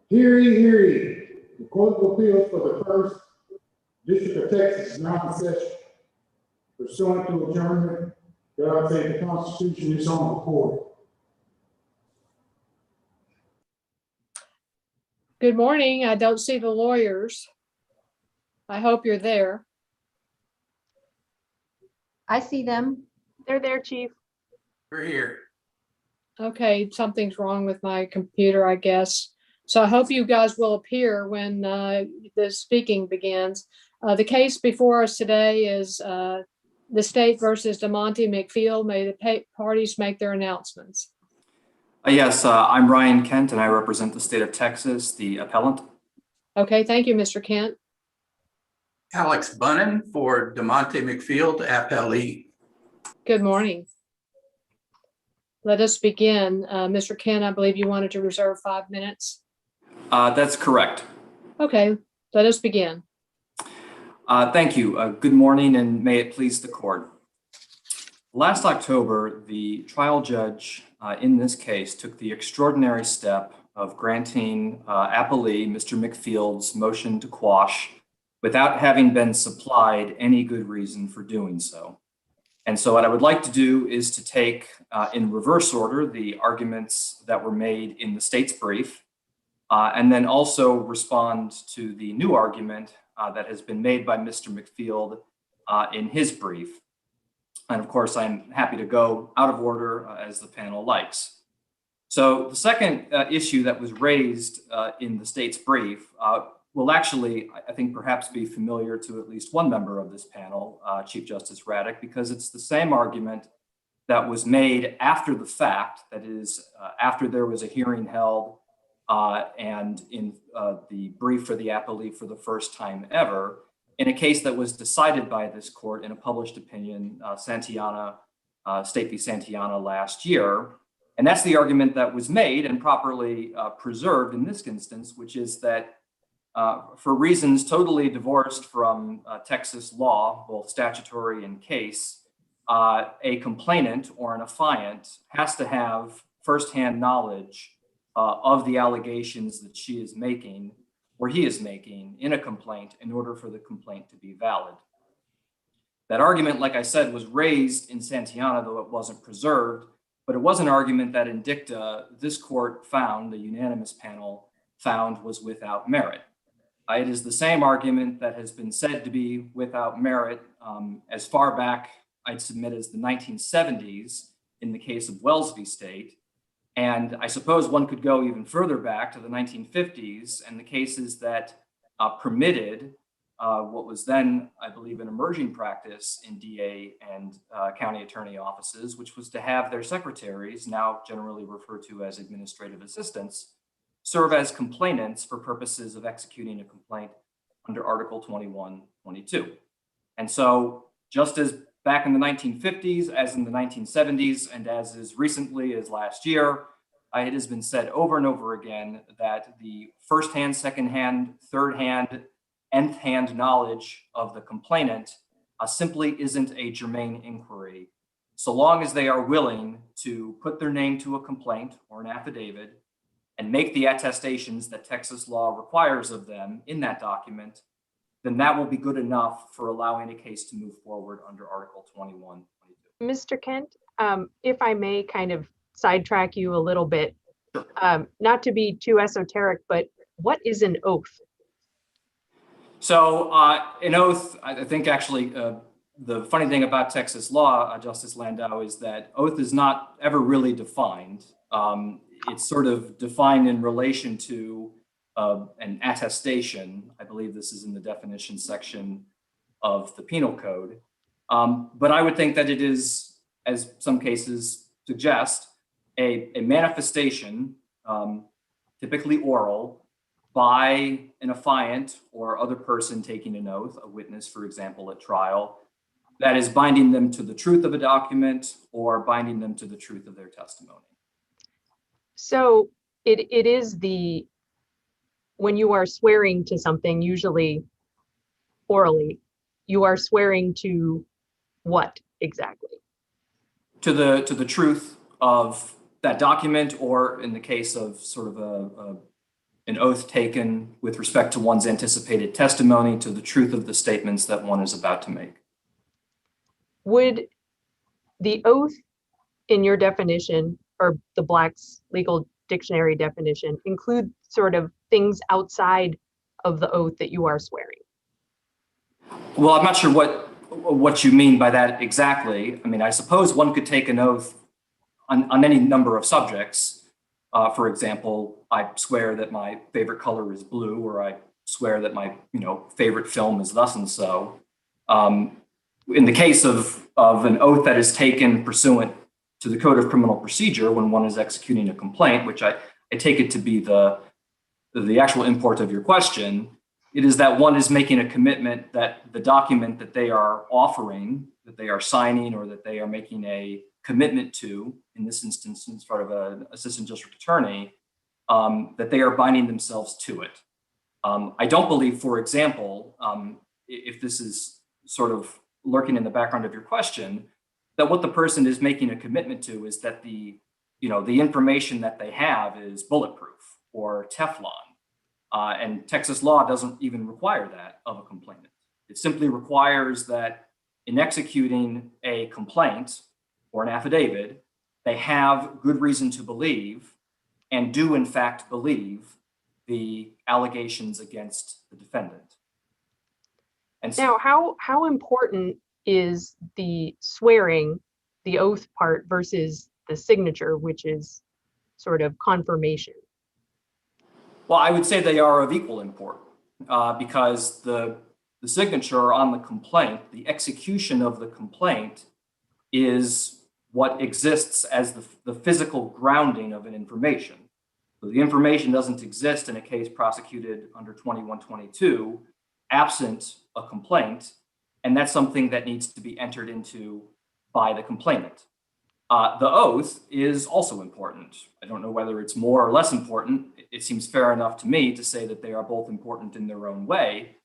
Hear ye, hear ye. The Court of Appeals for the First District of Texas is now in session. Pursuant to adjournment, God save the Constitution is on the court. Good morning. I don't see the lawyers. I hope you're there. I see them. They're there, Chief. We're here. Okay, something's wrong with my computer, I guess. So I hope you guys will appear when the speaking begins. The case before us today is the state versus DeMonte McField. May the parties make their announcements. Yes, I'm Ryan Kent and I represent the state of Texas, the appellant. Okay, thank you, Mr. Kent. Alex Bunnan for DeMonte McField, appellee. Good morning. Let us begin. Mr. Kent, I believe you wanted to reserve 5 minutes. That's correct. Okay, let us begin. Thank you. Good morning and may it please the court. Last October, the trial judge in this case took the extraordinary step of granting appellee Mr. McField's motion to quash without having been supplied any good reason for doing so. And so what I would like to do is to take in reverse order the arguments that were made in the state's brief and then also respond to the new argument that has been made by Mr. McField in his brief. And of course, I'm happy to go out of order as the panel likes. So the second issue that was raised in the state's brief will actually, I think, perhaps be familiar to at least one member of this panel, Chief Justice Raddick, because it's the same argument that was made after the fact, that is, after there was a hearing held and in the brief for the appellee for the first time ever, in a case that was decided by this court in a published opinion, Santillana, State v. Santillana last year. And that's the argument that was made and properly preserved in this instance, which is that for reasons totally divorced from Texas law, both statutory and case, a complainant or an affiant has to have firsthand knowledge of the allegations that she is making or he is making in a complaint in order for the complaint to be valid. That argument, like I said, was raised in Santillana, though it wasn't preserved, but it was an argument that in dicta, this court found, the unanimous panel found, was without merit. It is the same argument that has been said to be without merit as far back, I'd submit, as the 1970s in the case of Wells v. State. And I suppose one could go even further back to the 1950s and the cases that permitted what was then, I believe, an emerging practice in DA and county attorney offices, which was to have their secretaries, now generally referred to as administrative assistants, serve as complainants for purposes of executing a complaint under Article 2122. And so just as back in the 1950s, as in the 1970s, and as recently as last year, it has been said over and over again that the firsthand, secondhand, third-hand, nth-hand knowledge of the complainant simply isn't a germane inquiry, so long as they are willing to put their name to a complaint or an affidavit and make the attestations that Texas law requires of them in that document, then that will be good enough for allowing a case to move forward under Article 2122. Mr. Kent, if I may kind of sidetrack you a little bit, not to be too esoteric, but what is an oath? So an oath, I think actually the funny thing about Texas law, Justice Landau, is that oath is not ever really defined. It's sort of defined in relation to an attestation. I believe this is in the definition section of the penal code. But I would think that it is, as some cases suggest, a manifestation, typically oral, by an affiant or other person taking an oath, a witness, for example, at trial, that is binding them to the truth of a document or binding them to the truth of their testimony. So it is when you are swearing to something, usually orally, you are swearing to what exactly? To the truth of that document, or in the case of sort of an oath taken with respect to one's anticipated testimony to the truth of the statements that one is about to make. Would the oath in your definition, or the Black's Legal Dictionary definition, include sort of things outside of the oath that you are swearing? Well, I'm not sure what you mean by that exactly. I mean, I suppose one could take an oath on any number of subjects. For example, I swear that my favorite color is blue, or I swear that my favorite film is thus and so. In the case of an oath that is taken pursuant to the Code of Criminal Procedure when one is executing a complaint, which I take it to be the actual import of your question, it is that one is making a commitment that the document that they are offering, that they are signing, or that they are making a commitment to, in this instance, in front of an assistant district attorney, that they are binding themselves to it. I don't believe, for example, if this is sort of lurking in the background of your question, that what the person is making a commitment to is that the information that they have is bulletproof or Teflon. And Texas law doesn't even require that of a complainant. It simply requires that in executing a complaint or an affidavit, they have good reason to believe and do in fact believe the allegations against the defendant. And so, Now, how important is the swearing, the oath part, versus the signature, which is sort of confirmation? well, I would say they are of equal import because the signature on the complaint, the execution of the complaint, is what exists as the physical grounding of an information. So the information doesn't exist in a case prosecuted under 2122 absent a complaint, and that's something that needs to be entered into by the complainant. The oath is also important. I don't know whether it's more or less important. It seems fair enough to me to say that they are both important in their own way,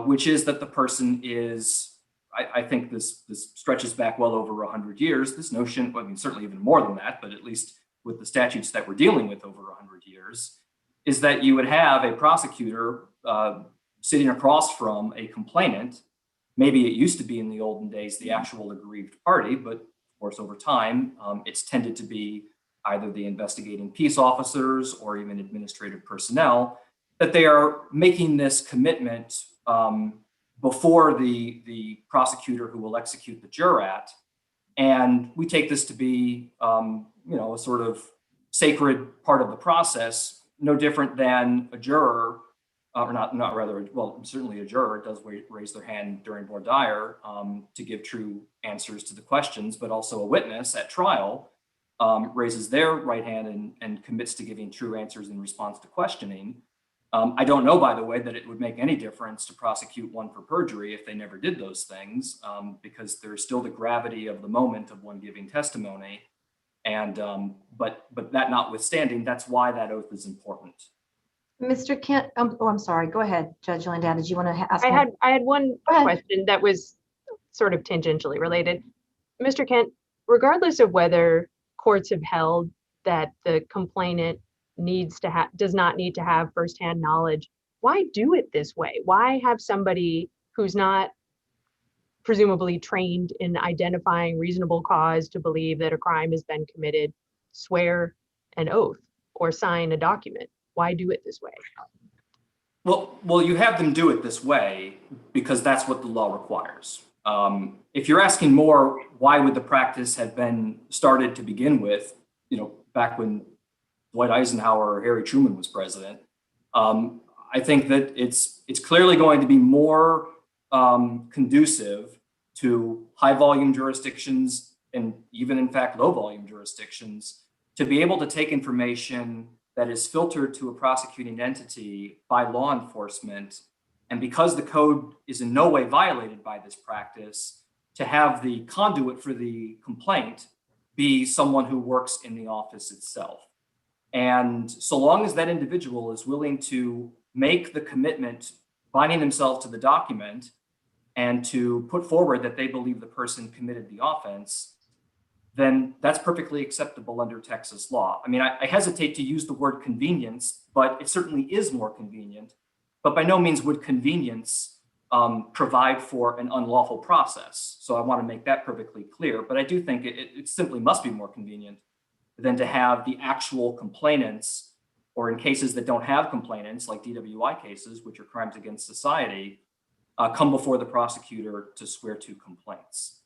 which is that the person is, I think this stretches back well over 100 years. This notion, I mean, certainly even more than that, but at least with the statutes that we're dealing with over 100 years, is that you would have a prosecutor sitting across from a complainant. Maybe it used to be in the olden days the actual aggrieved party, but of course over time it's tended to be either the investigating peace officers or even administrative personnel, that they are making this commitment before the prosecutor who will execute the jurat. And we take this to be a sort of sacred part of the process, no different than a juror, or not rather, well, certainly a juror does raise their hand during voir dire to give true answers to the questions, but also a witness at trial raises their right hand and commits to giving true answers in response to questioning. I don't know, by the way, that it would make any difference to prosecute one for perjury if they never did those things, because there's still the gravity of the moment of one giving testimony. And but that notwithstanding, that's why that oath is important. Mr. Kent, I'm sorry. Go ahead, Judge Landau. Did you want to ask? I had one Go ahead. question that was sort of tangentially related. Mr. Kent, regardless of whether courts have held that the complainant does not need to have firsthand knowledge, why do it this way? Why have somebody who's not presumably trained in identifying reasonable cause to believe that a crime has been committed swear an oath or sign a document? Why do it this way? Well, you have them do it this way because that's what the law requires. If you're asking more, why would the practice have been started to begin with, back when Dwight Eisenhower or Harry Truman was president? I think that it's clearly going to be more conducive to high volume jurisdictions and even in fact low volume jurisdictions to be able to take information that is filtered to a prosecuting entity by law enforcement. And because the code is in no way violated by this practice, to have the conduit for the complaint be someone who works in the office itself. And so long as that individual is willing to make the commitment, binding themselves to the document, and to put forward that they believe the person committed the offense, then that's perfectly acceptable under Texas law. I mean, I hesitate to use the word convenience, but it certainly is more convenient. But by no means would convenience provide for an unlawful process. So I want to make that perfectly clear. But I do think it simply must be more convenient than to have the actual complainants, or in cases that don't have complainants, like DWI cases, which are crimes against society, come before the prosecutor to swear to complaints.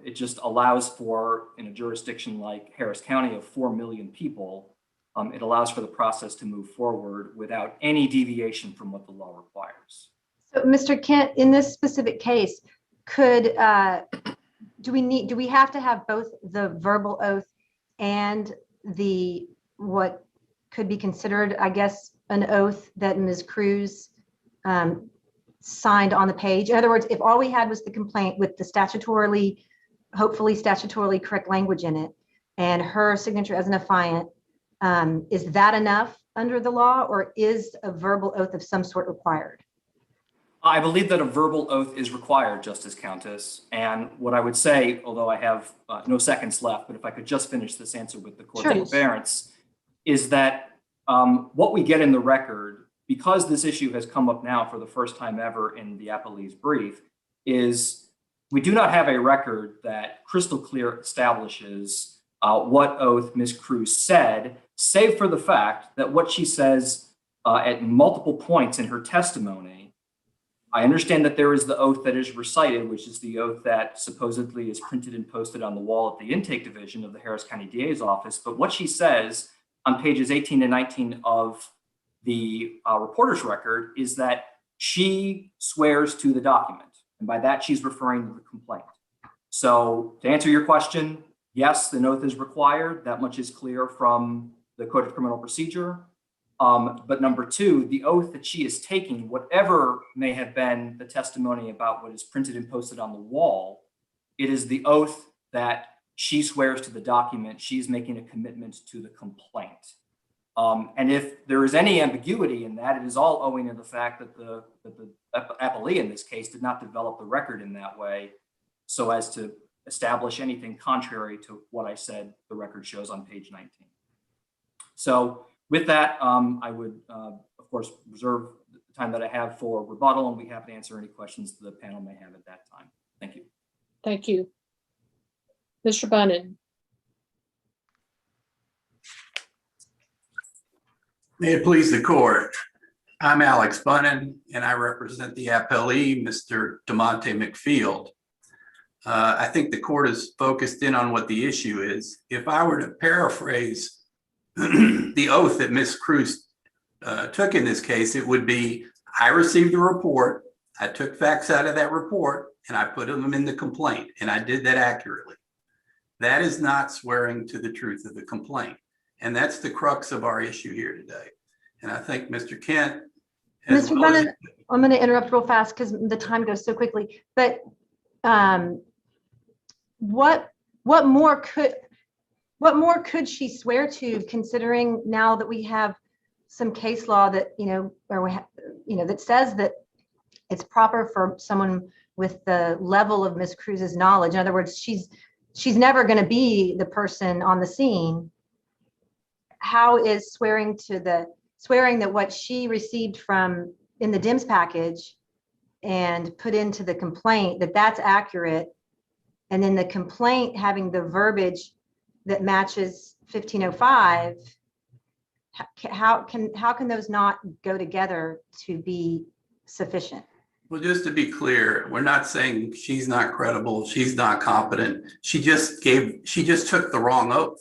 It just allows for, in a jurisdiction like Harris County of 4 million people, it allows for the process to move forward without any deviation from what the law requires. So, Mr. Kent, in this specific case, do we have to have both the verbal oath and what could be considered, I guess, an oath that Ms. Cruz signed on the page? In other words, if all we had was the complaint with the hopefully statutorily correct language in it, and her signature as an affiant, is that enough under the law, or is a verbal oath of some sort required? I believe that a verbal oath is required, Justice Countess. And what I would say, although I have no seconds left, but if I could just finish this answer with the court's forbearance, is that what we get in the record, because this issue has come up now for the first time ever in the appellee's brief, is we do not have a record that crystal clear establishes what oath Ms. Cruz said, save for the fact that what she says at multiple points in her testimony. I understand that there is the oath that is recited, which is the oath that supposedly is printed and posted on the wall at the intake division of the Harris County DA's office. But what she says on pages 18 and 19 of the reporter's record is that she swears to the document. And by that, she's referring to the complaint. So to answer your question, yes, the oath is required. That much is clear from the Code of Criminal Procedure. But number two, the oath that she is taking, whatever may have been the testimony about what is printed and posted on the wall, it is the oath that she swears to the document. She's making a commitment to the complaint. And if there is any ambiguity in that, it is all owing to the fact that the appellee in this case did not develop the record in that way so as to establish anything contrary to what I said the record shows on page 19. So with that, I would, of course, reserve the time that I have for rebuttal, and be happy to answer any questions the panel may have at that time. Thank you. Thank you. Mr. Bunnan. May it please the court. I'm Alex Bunnan, and I represent the appellee, Mr. DeMonte McField. I think the court is focused in on what the issue is. If I were to paraphrase the oath that Ms. Cruz took in this case, it would be, I received a report, I took facts out of that report, and I put them in the complaint, and I did that accurately. That is not swearing to the truth of the complaint. And that's the crux of our issue here today. And I think Mr. Kent. Mr. Bunnan, I'm going to interrupt real fast because the time goes so quickly. But what more could she swear to, considering now that we have some case law that that says that it's proper for someone with the level of Ms. Cruz's knowledge. In other words, she's never going to be the person on the scene. How is swearing that what she received from in the DIMS package and put into the complaint, that's accurate, and then the complaint having the verbiage that matches 1505, how can those not go together to be sufficient? Well, just to be clear, we're not saying she's not credible, she's not competent. She just took the wrong oath.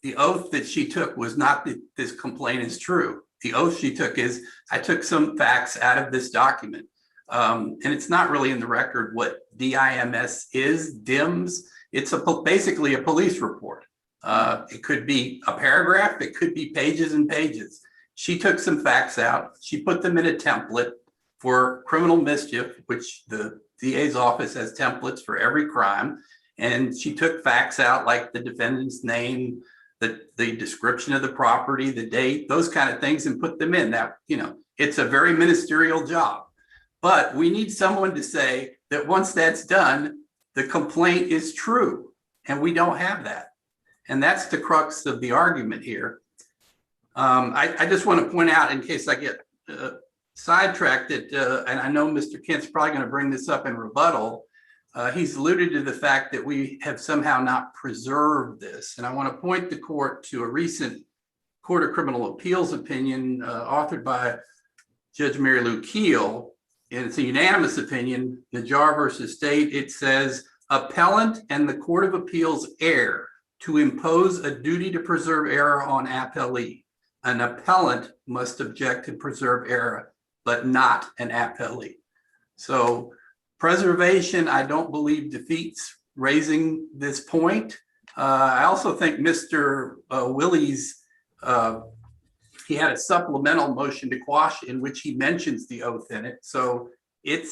The oath that she took was not that this complaint is true. The oath she took is, I took some facts out of this document. And it's not really in the record what DIMS is, DIMS. It's basically a police report. It could be a paragraph, it could be pages and pages. She took some facts out, she put them in a template for criminal mischief, which the DA's office has templates for every crime. And she took facts out like the defendant's name, the description of the property, the date, those kind of things, and put them in. That, it's a very ministerial job. But we need someone to say that once that's done, the complaint is true. And we don't have that. And that's the crux of the argument here. I just want to point out, in case I get sidetracked, that, and I know Mr. Kent's probably going to bring this up in rebuttal, he's alluded to the fact that we have somehow not preserved this. And I want to point the court to a recent Court of Criminal Appeals opinion authored by Judge Mary Lou Keel. And it's a unanimous opinion, Najjar versus State. It says, appellant and the Court of Appeals err to impose a duty to preserve error on appellee. An appellant must object to preserve error, but not an appellee. So preservation, I don't believe, defeats raising this point. I also think Mr. Willie's, he had a supplemental motion to quash in which he mentions the oath in it. So it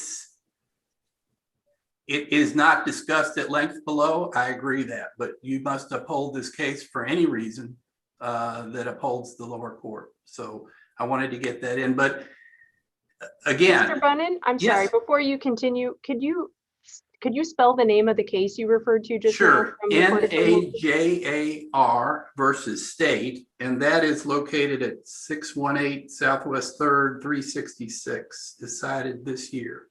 is not discussed at length below. I agree that, but you must uphold this case for any reason that upholds the lower court. So I wanted to get that in, but again. Mr. Bunnan, I'm Yes. sorry, before you continue, could you spell the name of the case you referred to just now? Sure, from the Court of Criminal Appeals? Najar versus State, and that is located at 618 Southwest 3rd, 366, decided this year.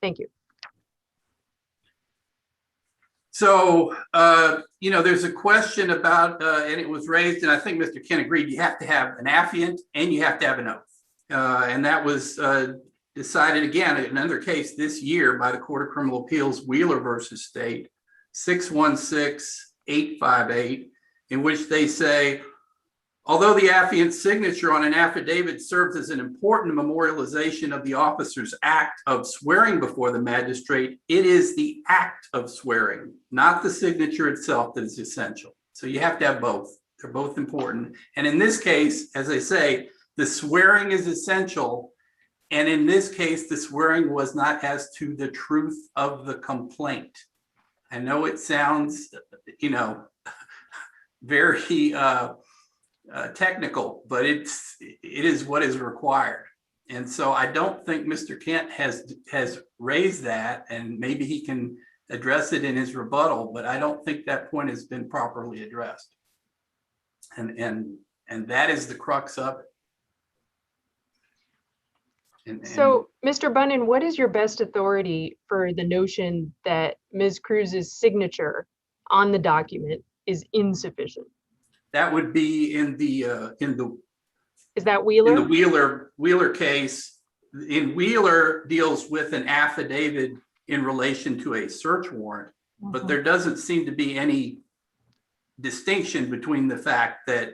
Thank you. So, there's a question about, and it was raised, and I think Mr. Kent agreed, you have to have an affiant and you have to have an oath. And that was decided again in another case this year by the Court of Criminal Appeals, Wheeler versus State, 616-858, in which they say, although the affiant's signature on an affidavit serves as an important memorialization of the officer's act of swearing before the magistrate, it is the act of swearing, not the signature itself, that is essential. So you have to have both. They're both important. And in this case, as I say, the swearing is essential. And in this case, the swearing was not as to the truth of the complaint. I know it sounds, very technical, but it is what is required. And so I don't think Mr. Kent has raised that, and maybe he can address it in his rebuttal, but I don't think that point has been properly addressed. And that is the crux of it. So, Mr. Bunnan, what is your best authority for the notion that Ms. Cruz's signature on the document is insufficient? That would be in the Is that Wheeler? in the Wheeler case. In Wheeler deals with an affidavit in relation to a search warrant, but there doesn't seem to be any distinction between the fact that,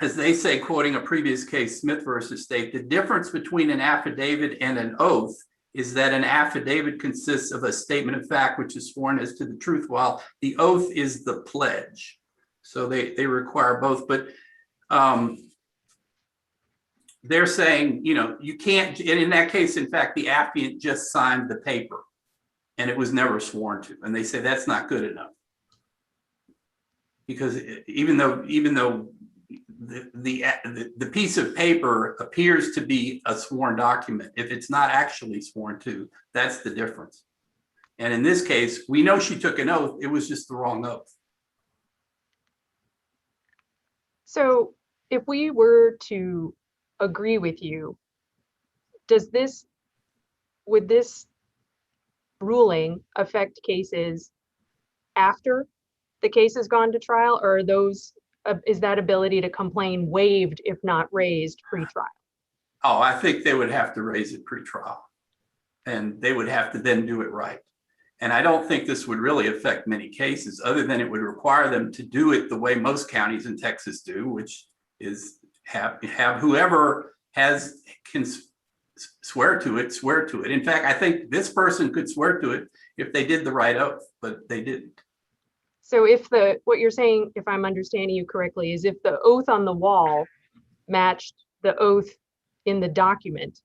as they say, quoting a previous case, Smith versus State, the difference between an affidavit and an oath is that an affidavit consists of a statement of fact which is sworn as to the truth, while the oath is the pledge. So they require both, but they're saying, you can't, and in that case, in fact, the affiant just signed the paper and it was never sworn to. And they say that's not good enough. Because even though the piece of paper appears to be a sworn document, if it's not actually sworn to, that's the difference. And in this case, we know she took an oath, it was just the wrong oath. So if we were to agree with you, would this ruling affect cases after the case has gone to trial, or is that ability to complain waived if not raised pre-trial? Oh, I think they would have to raise it pre-trial, and they would have to then do it right. And I don't think this would really affect many cases, other than it would require them to do it the way most counties in Texas do, which is have whoever can swear to it. In fact, I think this person could swear to it if they did the right oath, but they didn't. So what you're saying, if I'm understanding you correctly, is if the oath on the wall matched the oath in the document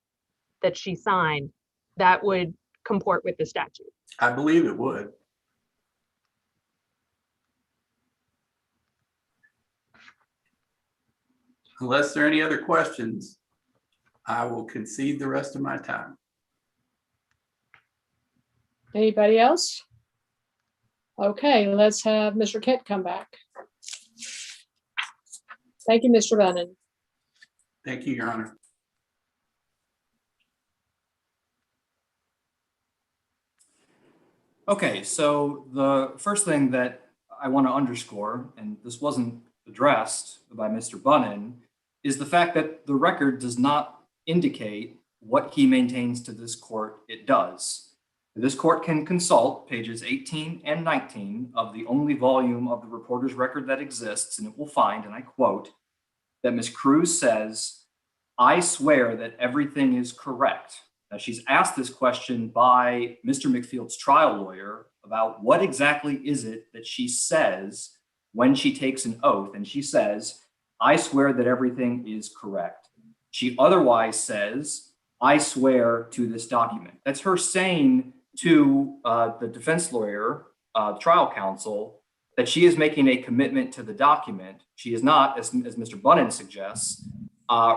that she signed, that would comport with the statute. I believe it would. Unless there are any other questions, I will concede the rest of my time. Anybody else? Okay, let's have Mr. Kent come back. Thank you, Mr. Bunnan. Thank you, Your Honor. Okay, so the first thing that I want to underscore, and this wasn't addressed by Mr. Bunnan, is the fact that the record does not indicate what he maintains to this court it does. This court can consult pages 18 and 19 of the only volume of the reporter's record that exists, and it will find, and I quote, that Ms. Cruz says, "I swear that everything is correct." Now, she's asked this question by Mr. McField's trial lawyer about what exactly is it that she says when she takes an oath, and she says, "I swear that everything is correct." She otherwise says, "I swear to this document." That's her saying to the defense lawyer, trial counsel, that she is making a commitment to the document. She is not, as Mr. Bunnan suggests,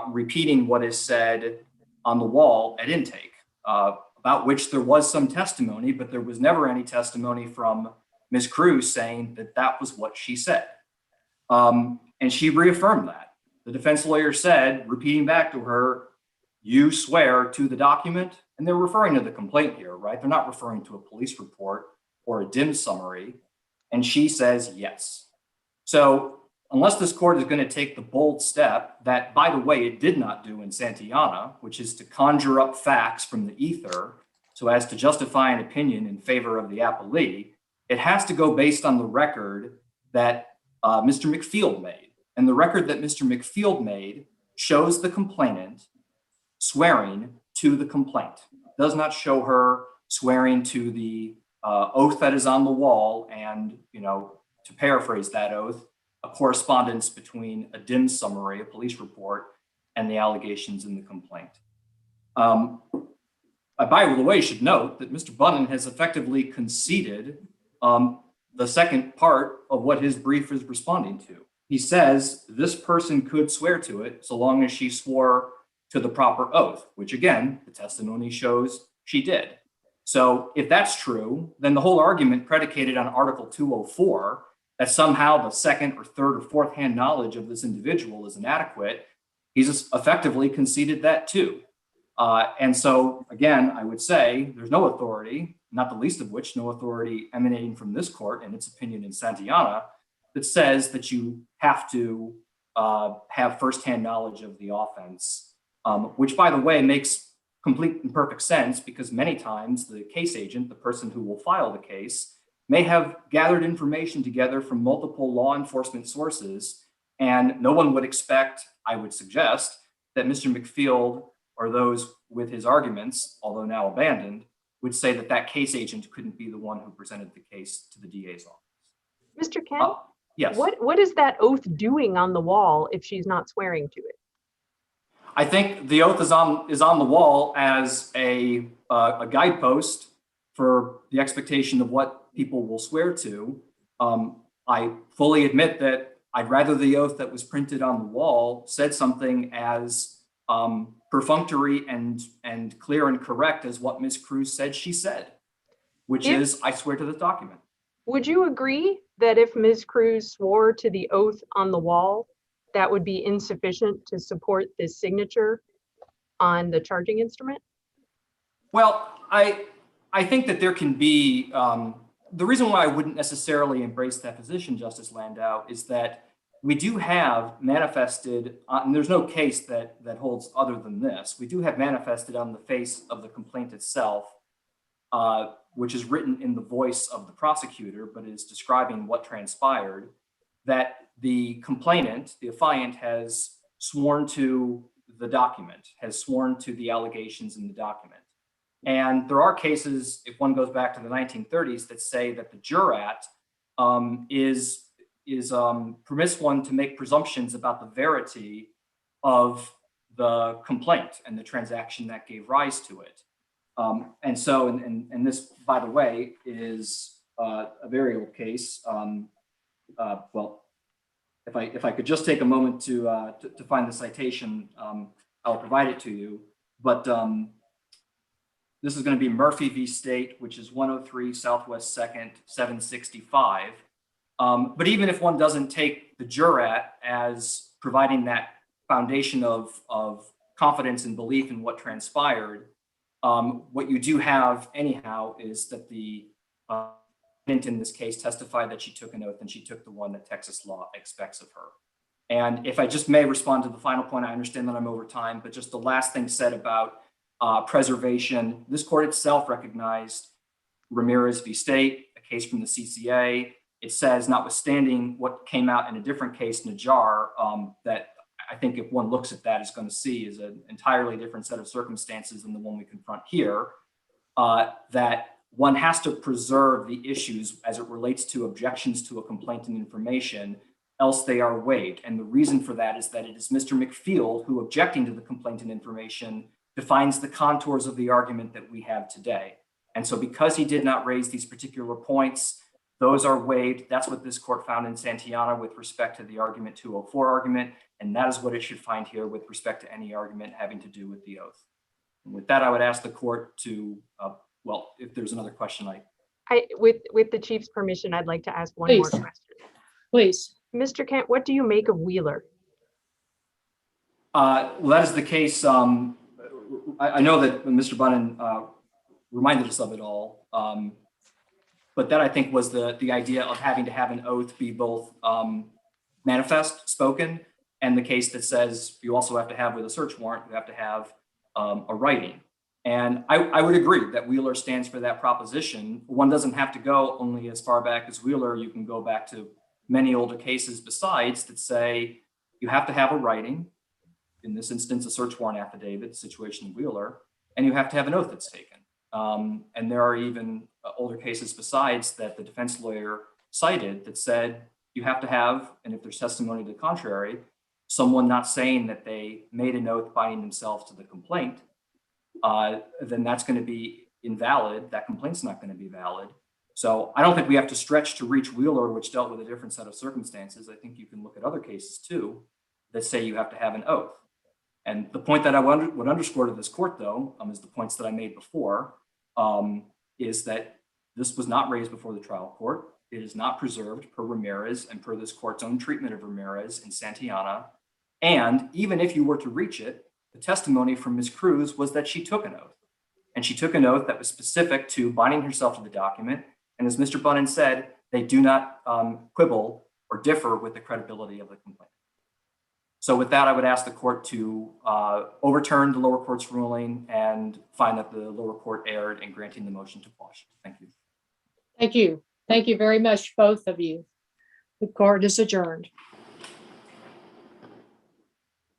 repeating what is said on the wall at intake, about which there was some testimony, but there was never any testimony from Ms. Cruz saying that that was what she said. And she reaffirmed that. The defense lawyer said, repeating back to her, "You swear to the document?" And they're referring to the complaint here, right? They're not referring to a police report or a dim summary. And she says yes. So unless this court is going to take the bold step that, by the way, it did not do in Santillana, which is to conjure up facts from the ether so as to justify an opinion in favor of the appellee, it has to go based on the record that Mr. McField made. And the record that Mr. McField made shows the complainant swearing to the complaint. It does not show her swearing to the oath that is on the wall and, to paraphrase that oath, a correspondence between a dim summary, a police report, and the allegations in the complaint. I, by the way, should note that Mr. Bunnan has effectively conceded the second part of what his brief is responding to. He says this person could swear to it so long as she swore to the proper oath, which again, the testimony shows she did. So if that's true, then the whole argument predicated on Article 204, that somehow the second or third or fourth hand knowledge of this individual is inadequate, he's effectively conceded that too. And so again, I would say there's no authority, not the least of which no authority emanating from this court and its opinion in Santillana, that says that you have to have firsthand knowledge of the offense, which by the way makes complete and perfect sense because many times the case agent, the person who will file the case, may have gathered information together from multiple law enforcement sources, and no one would expect, I would suggest, that Mr. McField or those with his arguments, although now abandoned, would say that that case agent couldn't be the one who presented the case to the DA's office. Mr. Kent, yes. What is that oath doing on the wall if she's not swearing to it? I think the oath is on the wall as a guidepost for the expectation of what people will swear to. I fully admit that I'd rather the oath that was printed on the wall said something as perfunctory and clear and correct as what Ms. Cruz said she said, which is, "I swear to the document." Would you agree that if Ms. Cruz swore to the oath on the wall, that would be insufficient to support this signature on the charging instrument? Well, I think that there can be, the reason why I wouldn't necessarily embrace that position, Justice Landau, is that we do have manifested, and there's no case that holds other than this, we do have manifested on the face of the complaint itself, which is written in the voice of the prosecutor, but is describing what transpired, that the complainant, the affiant, has sworn to the document, has sworn to the allegations in the document. And there are cases, if one goes back to the 1930s, that say that the jurat permits one to make presumptions about the verity of the complaint and the transaction that gave rise to it. And so, and this, by the way, is a very old case. Well, if I could just take a moment to find the citation, I'll provide it to you. But This is going to be Murphy v. State, which is 103 Southwest 2nd, 765. But even if one doesn't take the jurat as providing that foundation of confidence and belief in what transpired, what you do have anyhow is that the in this case testified that she took an oath and she took the one that Texas law expects of her. And if I just may respond to the final point, I understand that I'm over time, but just the last thing said about preservation, this court itself recognized Ramirez v. State, a case from the CCA. It says, notwithstanding what came out in a different case, Najjar, that I think if one looks at that is going to see is an entirely different set of circumstances than the one we confront here, that one has to preserve the issues as it relates to objections to a complaint and information, else they are waived. And the reason for that is that it is Mr. McField who, objecting to the complaint and information, defines the contours of the argument that we have today. And so because he did not raise these particular points, those are waived. That's what this court found in Santillana with respect to the argument 204 argument. And that is what it should find here with respect to any argument having to do with the oath. And with that, I would ask the court to, well, if there's another question, With the chief's permission, I'd like to ask one more Please. question. Please. Mr. Kent, what do you make of Wheeler? well, that is the case. I know that Mr. Bunnan reminded us of it all. But that I think was the idea of having to have an oath be both manifest, spoken, and the case that says you also have to have with a search warrant, you have to have a writing. And I would agree that Wheeler stands for that proposition. One doesn't have to go only as far back as Wheeler. You can go back to many older cases besides that say you have to have a writing, in this instance, a search warrant affidavit, situation of Wheeler, and you have to have an oath that's taken. And there are even older cases besides that the defense lawyer cited that said you have to have, and if there's testimony to the contrary, someone not saying that they made an oath binding themselves to the complaint, then that's going to be invalid. That complaint's not going to be valid. So I don't think we have to stretch to reach Wheeler, which dealt with a different set of circumstances. I think you can look at other cases too that say you have to have an oath. And the point that I would underscore to this court, though, is the points that I made before, is that this was not raised before the trial court. It is not preserved per Ramirez and per this court's own treatment of Ramirez in Santillana. And even if you were to reach it, the testimony from Ms. Cruz was that she took an oath. And she took an oath that was specific to binding herself to the document. And as Mr. Bunnan said, they do not quibble or differ with the credibility of the complaint. So with that, I would ask the court to overturn the lower court's ruling and find that the lower court erred in granting the motion to quash. Thank you. Thank you. Thank you very much, both of you. The court is adjourned.